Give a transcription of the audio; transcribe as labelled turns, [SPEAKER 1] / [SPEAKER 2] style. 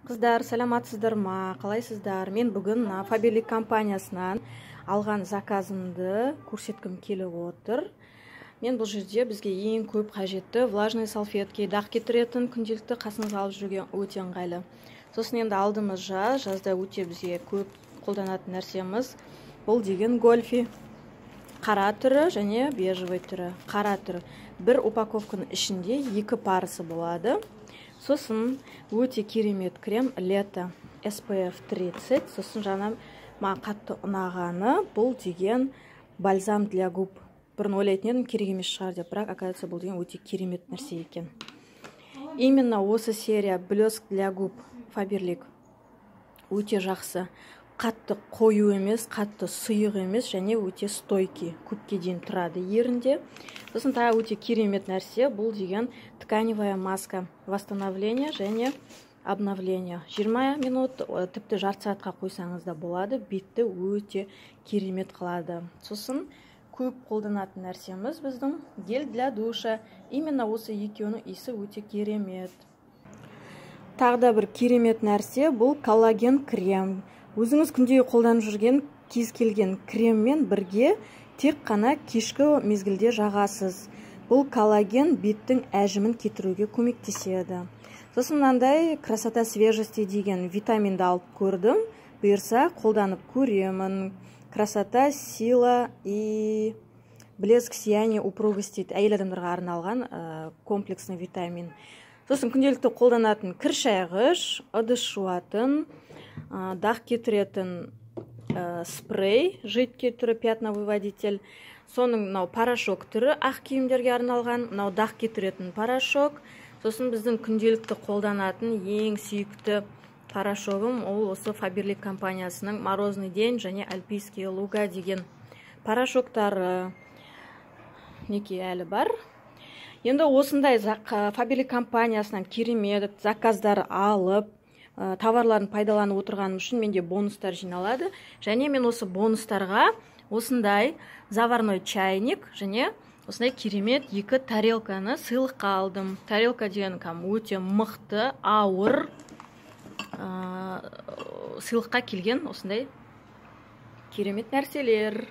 [SPEAKER 1] Қыздар, саламатсыздар ма? Қалайсыздар? Мен бүгін Faberlic компаниясынан алған заказымды көрсеткім келіп отыр. Мен бұл жерде бізге ең көп қажетті влажный салфетки, дақ кетіретін күнделікті қасыңызға алып жүруге өте ыңғайлы. Сосын енді алдымыз жазда өте бізге көп қолданатын нәрсеміз. Бұл деген гольфи. Қара түрі және бежевый түрі. Қара түрі. Бір упаковканың ішінде 2 парысы болады. Сосын өте керемет крем лето SPF 30. Сосын жаңа қатты ұнағаны бұл деген бальзам для губ. Бұрын ойлайтын едім керек емес шығар деп, бірақ оказывается бұл деген өте керемет нәрсе екен. Именно осы серия блеск для губ Faberlic өте жақсы. Қатты қою емес, қатты сұйық емес және өте стойки. Көпке дейін тұрады ерінде. Сосын тағы өте керемет нәрсе бұл деген тканевая маска. Восстановление және обновление. 20 минут, тіпті жарты сағатқа қойсаңыз да болады. Бетті өте керемет қылады. Сосын көп қолданатын нәрсеміз біздің гель для душа. Именно осы екеуінің иісі өте керемет. Тағы да бір керемет нәрсе бұл коллаген крем. Өзіңіз күнде қолданып жүрген кез келген креммен бірге тек қана кешкі мезгілде жағасыз. Бұл коллаген беттің әжімін кетіруге көмектеседі. Сосын мынандай красота свежести деген витаминді алып көрдім. Бұйырса қолданып көремін. Красота, сила и блеск, сияние, упругость дейді. Әйел адамдарға арналған комплексный витамин. Сосын күнделікті қолданатын кір шайғыш, ыдыс жуатын, дақ кетіретін спрей, жидкий түрі пятновыводитель. Соның порошок түрі ақ киімдерге арналған, дақ кетіретін порошок. Сосын біздің күнделікті қолданатын ең сүйікті порошогым ол осы Faberlic компаниясының морозный день және альпийский луга деген порошоктары неке әлі бар. Енді осындай Faberlic компаниясынан керемет заказдар алып, товарларын пайдаланып отырғаным үшін менде бонустар жиналады. Және мен осы бонустарға осындай заварной чайник және осындай керемет 2 тарелканы сыйлыққа алдым. Тарелка деген өте мықты, ауыр сыйлыққа келген осындай керемет нәрселер.